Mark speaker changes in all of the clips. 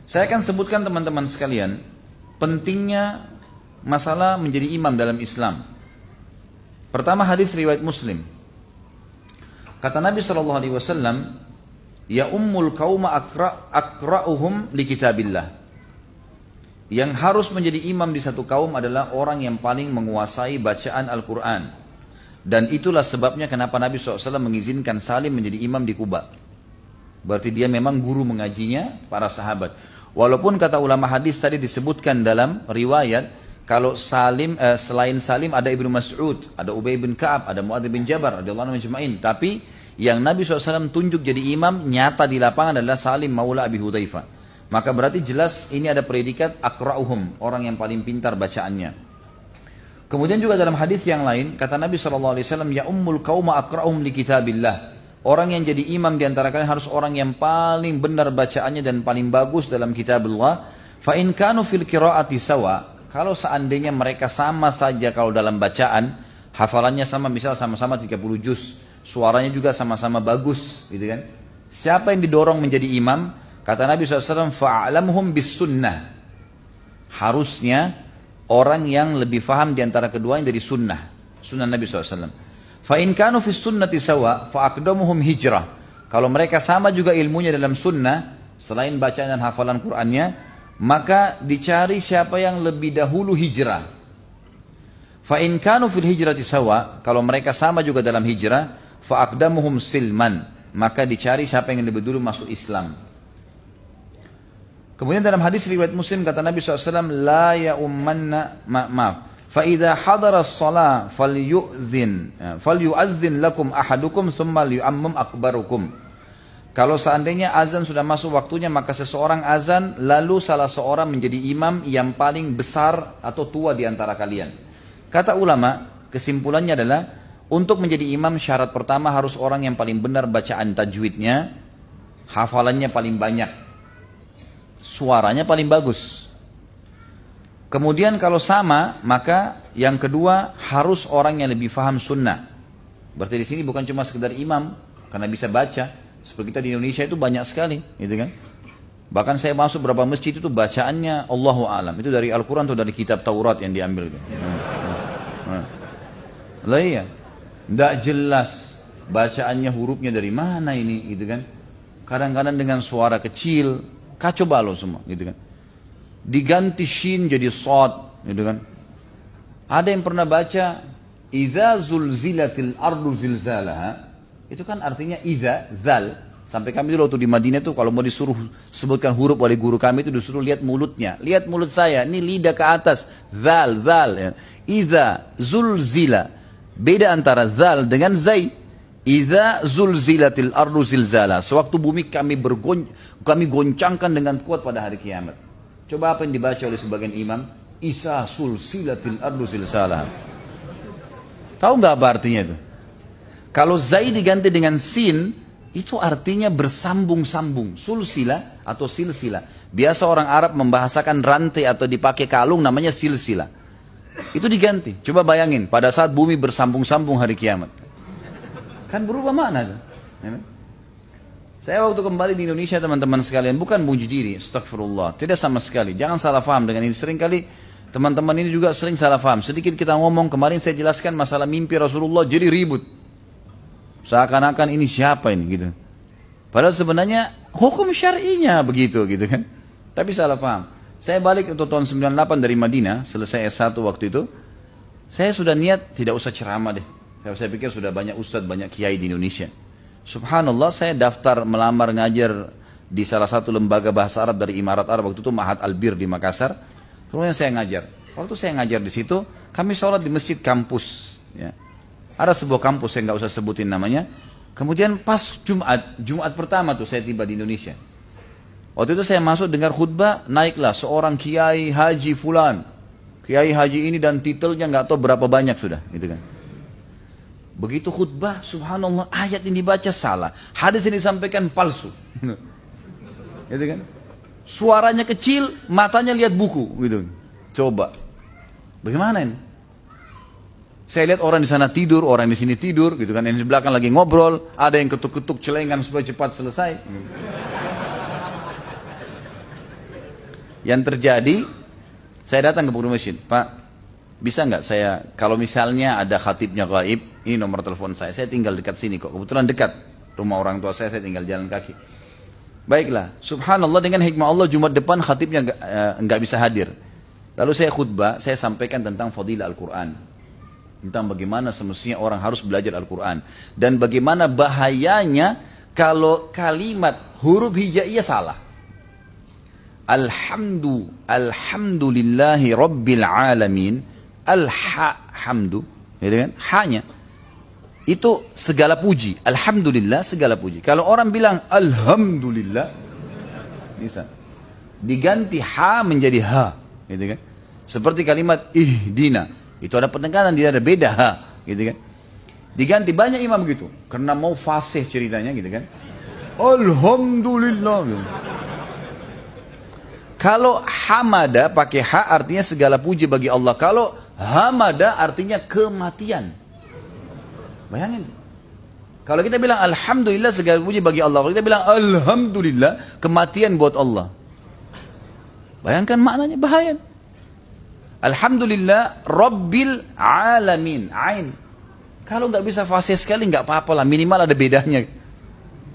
Speaker 1: Saya akan sebutkan teman-teman sekalian, pentingnya masalah menjadi imam dalam Islam. Pertama, hadis riwayat Muslim. Kata Nabi SAW, ya ummul qauma akra'uhum li kitabillah. Yang harus menjadi imam di satu kaum adalah orang yang paling menguasai bacaan Al-Quran. Dan itulah sebabnya kenapa Nabi SAW mengizinkan Salim menjadi imam di Kuba. Berarti dia memang guru mengajinya para sahabat. Walaupun kata ulama hadis tadi disebutkan dalam riwayat, kalau Salim, selain Salim ada Ibnu Mas'ud, ada Ubay bin Ka'ab, ada Mu'adz bin Jabal radhiyallahu anhum ajma'in. Tapi yang Nabi SAW tunjuk jadi imam nyata di lapangan adalah Salim maula Abi Hudzaifah. Maka berarti jelas ini ada predikat akra'uhum, orang yang paling pintar bacaannya. Kemudian juga dalam hadis yang lain kata Nabi SAW, ya ummul qauma akra'uhum li kitabillah. Orang yang jadi imam di antara kalian harus orang yang paling benar bacaannya dan paling bagus dalam kitabullah. Fa in kanu fil qiraati sawa. Kalau seandainya mereka sama saja kalau dalam bacaan, hafalannya sama, misal sama-sama 30 juz, suaranya juga sama-sama bagus, gitu kan? Siapa yang didorong menjadi imam? Kata Nabi SAW, fa'alamhum bis sunnah. Harusnya orang yang lebih faham di antara keduanya dari sunnah Nabi SAW. Fa in kanu fis sunnati sawa fa aqdamuhum hijrah. Kalau mereka sama juga ilmunya dalam sunnah, selain bacaan dan hafalan Qur'annya, maka dicari siapa yang lebih dahulu hijrah. Fa in kanu fil hijrati sawa, kalau mereka sama juga dalam hijrah, fa aqdamuhum silman, maka dicari siapa yang lebih dulu masuk Islam. Kemudian dalam hadis riwayat Muslim kata Nabi SAW, la ya'ummanna فَإِذَا حَضَرَ الصَّلَاةِ فَلْيُؤَذِّنْ لَكُمْ أَحَدُكُمْ ثُمَّ لِيُؤَمِّمْ أَكْبَرُكُمْ. Kalau seandainya azan sudah masuk waktunya, maka seseorang azan, lalu salah seorang menjadi imam yang paling besar atau tua di antara kalian. Kata ulama, kesimpulannya adalah, untuk menjadi imam syarat pertama harus orang yang paling benar bacaan tajwidnya, hafalannya paling banyak, suaranya paling bagus. Kemudian kalau sama, maka yang kedua harus orang yang lebih faham sunnah. Berarti di sini bukan cuma sekedar imam, karena bisa baca. Seperti kita di Indonesia itu banyak sekali, gitu kan? Bahkan saya masuk beberapa masjid itu bacaannya Allahu a'lam. Itu dari Al-Quran atau dari kitab Taurat yang diambil. Lah iya, tidak jelas bacaannya, hurufnya dari mana ini, gitu kan? Kadang-kadang dengan suara kecil, kacau balau semua, gitu kan? Diganti shin jadi shad, gitu kan? Ada yang pernah baca idza zulzilatil ardu zilzalaha, itu kan artinya idza, zal. Sampai kami dulu waktu di Madinah itu kalau mau disuruh sebutkan huruf oleh guru kami itu disuruh lihat mulutnya, lihat mulut saya, ini lidah ke atas, zal, zal ya. Idza zulzila, beda antara zal dengan zai. Idza zulzilatil ardu zilzala, sewaktu bumi kami goncangkan dengan kuat pada hari kiamat. Coba apa yang dibaca oleh sebagian imam? Isa sulsilatil ardu zilzalaha. Tahu nggak apa artinya itu? Kalau zai diganti dengan sin, itu artinya bersambung-sambung. Sulsila atau silsila. Biasa orang Arab membahasakan rantai atau dipakai kalung namanya silsila. Itu diganti. Coba bayangin pada saat bumi bersambung-sambung hari kiamat. Kan berubah makna itu. Saya waktu kembali di Indonesia teman-teman sekalian, bukan muji diri, astagfirullah, tidak sama sekali. Jangan salah faham dengan ini. Seringkali teman-teman ini juga sering salah faham. Sedikit kita ngomong, kemarin saya jelaskan masalah mimpi Rasulullah jadi ribut. Seakan-akan ini siapa ini gitu. Padahal sebenarnya hukum syar'inya begitu gitu kan. Tapi salah paham. Saya balik untuk tahun 98 dari Madinah, selesai S1 waktu itu. Saya sudah niat tidak usah ceramah deh. Saya pikir sudah banyak ustadz, banyak kiai di Indonesia. Subhanallah, saya daftar melamar ngajar di salah satu lembaga bahasa Arab dari Imarat Arab, waktu itu Mahat Albir di Makassar. Kemudian saya ngajar. Waktu saya ngajar di situ, kami sholat di masjid kampus. Ya. Ada sebuah kampus, saya nggak usah sebutin namanya. Kemudian pas Jumat pertama tuh saya tiba di Indonesia. Waktu itu saya masuk dengar khutbah, naiklah seorang kiai haji fulan. Kiai haji ini dan titelnya nggak tahu berapa banyak sudah, gitu kan. Begitu khutbah, subhanallah, ayat ini dibaca salah, hadis ini disampaikan palsu, gitu kan? Suaranya kecil, matanya lihat buku, gitu. Coba, bagaimana ini? Saya lihat orang di sana tidur, orang di sini tidur, gitu kan? Yang di belakang lagi ngobrol, ada yang ketuk-ketuk celengan supaya cepat selesai. Yang terjadi, saya datang ke pengurus masjid, Pak, bisa nggak saya, kalau misalnya ada khatibnya gaib, ini nomor telepon saya tinggal dekat sini kok, kebetulan dekat rumah orang tua saya tinggal jalan kaki. Baiklah, subhanallah dengan hikmah Allah Jumat depan khatibnya nggak bisa hadir. Lalu saya khutbah, saya sampaikan tentang fadilah Al-Quran. Tentang bagaimana semestinya orang harus belajar Al-Quran. Dan bagaimana bahayanya kalau kalimat huruf hijaiyah salah. Alhamdulillahi Rabbil Alamin. Hamdu, gitu kan? Hanya itu segala puji. Alhamdulillah segala puji. Kalau orang bilang Alhamdulillah, bisa diganti ha menjadi ha, gitu kan? Seperti kalimat ihdina, itu ada penekanan, dia ada beda ha, gitu kan? Diganti, banyak imam gitu, karena mau fasih ceritanya, gitu kan? Alhamdulillah. Gitu. Kalau hamada pakai ha artinya segala puji bagi Allah. Kalau hamada artinya kematian. Bayangin. Kalau kita bilang alhamdulillah segala puji bagi Allah. Kalau kita bilang alhamdulillah kematian buat Allah. Bayangkan maknanya, bahaya. Alhamdulillah Rabbil Alamin. Ain. Kalau nggak bisa fasih sekali nggak apa-apa lah. Minimal ada bedanya.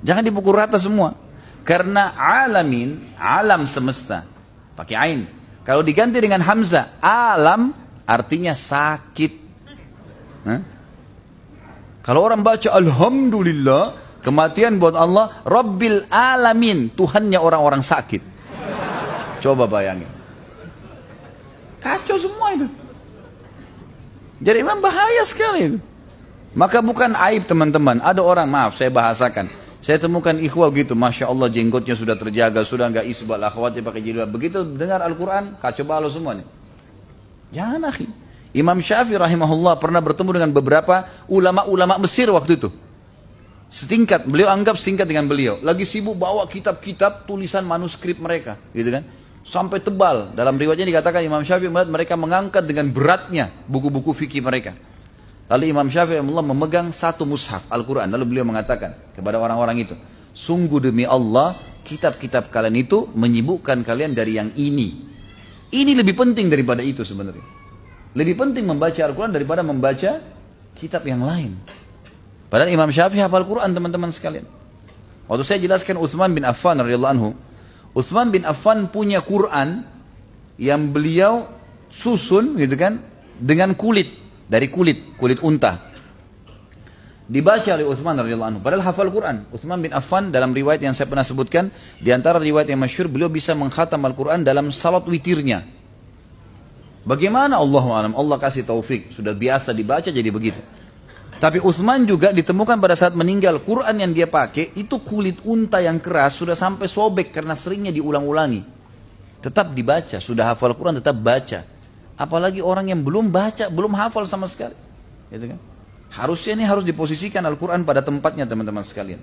Speaker 1: Jangan dipukul rata semua. Karena alamin, alam semesta. Pakai ain. Kalau diganti dengan hamzah, alam artinya sakit. Kalau orang baca alhamdulillah, kematian buat Allah, Rabbil Alamin, Tuhannya orang-orang sakit. Coba bayangin. Kacau semua itu. Jadi memang bahaya sekali itu. Maka bukan aib teman-teman. Ada orang, maaf saya bahasakan. Saya temukan ikhwah gitu, Masya Allah jenggotnya sudah terjaga, sudah nggak isbal, akhwatnya pakai jilbab. Begitu dengar Al-Quran, kacau balau semuanya. Jangan akhi. Imam Syafi'i rahimahullah pernah bertemu dengan beberapa ulama-ulama Mesir waktu itu. Setingkat, beliau anggap setingkat dengan beliau. Lagi sibuk bawa kitab-kitab tulisan manuskrip mereka, gitu kan. Sampai tebal. Dalam riwayatnya dikatakan Imam Syafi'i melihat mereka mengangkat dengan beratnya buku-buku fikih mereka. Lalu Imam Syafi'i memegang satu mushaf Al-Quran. Lalu beliau mengatakan kepada orang-orang itu, sungguh demi Allah, kitab-kitab kalian itu menyibukkan kalian dari yang ini. Ini lebih penting daripada itu sebenarnya. Lebih penting membaca Al-Quran daripada membaca kitab yang lain. Padahal Imam Syafi'i hafal Al-Quran teman-teman sekalian. Waktu saya jelaskan Utsman bin Affan radhiyallahu anhu, Utsman bin Affan punya Quran yang beliau susun gitu kan dengan kulit. Dari kulit unta. Dibaca oleh Utsman radhiyallahu anhu. Padahal hafal Quran. Utsman bin Affan dalam riwayat yang saya pernah sebutkan, di antara riwayat yang masyhur, beliau bisa mengkhatam Al-Quran dalam salat witirnya. Bagaimana Allahu a'lam, Allah kasih taufik, sudah biasa dibaca jadi begitu. Tapi Utsman juga ditemukan pada saat meninggal, Quran yang dia pakai itu kulit unta yang keras, sudah sampai sobek karena seringnya diulang-ulangi. Tetap dibaca, sudah hafal Quran tetap baca. Apalagi orang yang belum baca, belum hafal sama sekali. Gitu kan? Harusnya ini harus diposisikan Al-Quran pada tempatnya teman-teman sekalian.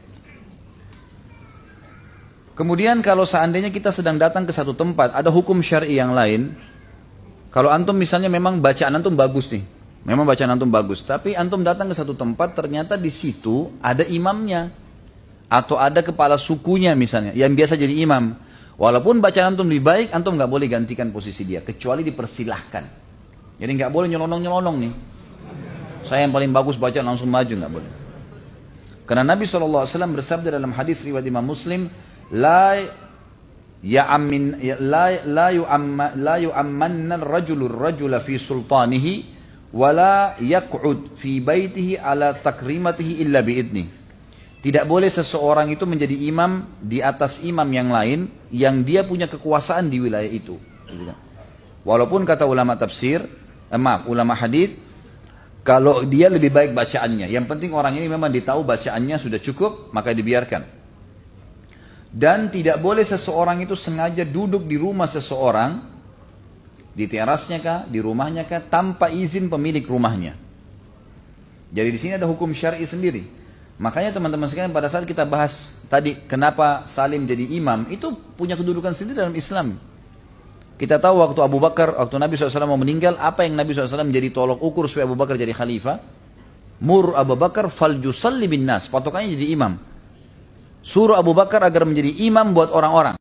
Speaker 1: Kemudian kalau seandainya kita sedang datang ke satu tempat, ada hukum syar'i yang lain. Kalau antum misalnya memang bacaan antum bagus nih. Memang bacaan antum bagus. Tapi antum datang ke satu tempat, ternyata di situ ada imamnya. Atau ada kepala sukunya misalnya, yang biasa jadi imam. Walaupun bacaan antum lebih baik, antum nggak boleh gantikan posisi dia, kecuali dipersilahkan. Jadi nggak boleh nyelonong-nyelonong nih. Saya yang paling bagus baca langsung maju, nggak boleh. Karena Nabi SAW bersabda dalam hadis riwayat Imam Muslim, la yu'ammanna ar-rajula fi sultanihi wa la yaq'ud fi baitihi ala takrimatihi illa bi'idni. Tidak boleh seseorang itu menjadi imam di atas imam yang lain yang dia punya kekuasaan di wilayah itu. Walaupun kata ulama tafsir, ulama hadis, kalau dia lebih baik bacaannya. Yang penting orang ini memang ditahu bacaannya sudah cukup, maka dibiarkan. Dan tidak boleh seseorang itu sengaja duduk di rumah seseorang, di terasnya kah, di rumahnya kah, tanpa izin pemilik rumahnya. Jadi di sini ada hukum syar'i sendiri. Makanya teman-teman sekalian pada saat kita bahas tadi kenapa Salim jadi imam, itu punya kedudukan sendiri dalam Islam. Kita tahu waktu Abu Bakar, waktu Nabi SAW mau meninggal, apa yang Nabi SAW menjadi tolok ukur supaya Abu Bakar jadi khalifah? Mur Abu Bakar fal yusalli bin nas, patokannya jadi imam. Suruh Abu Bakar agar menjadi imam buat orang-orang.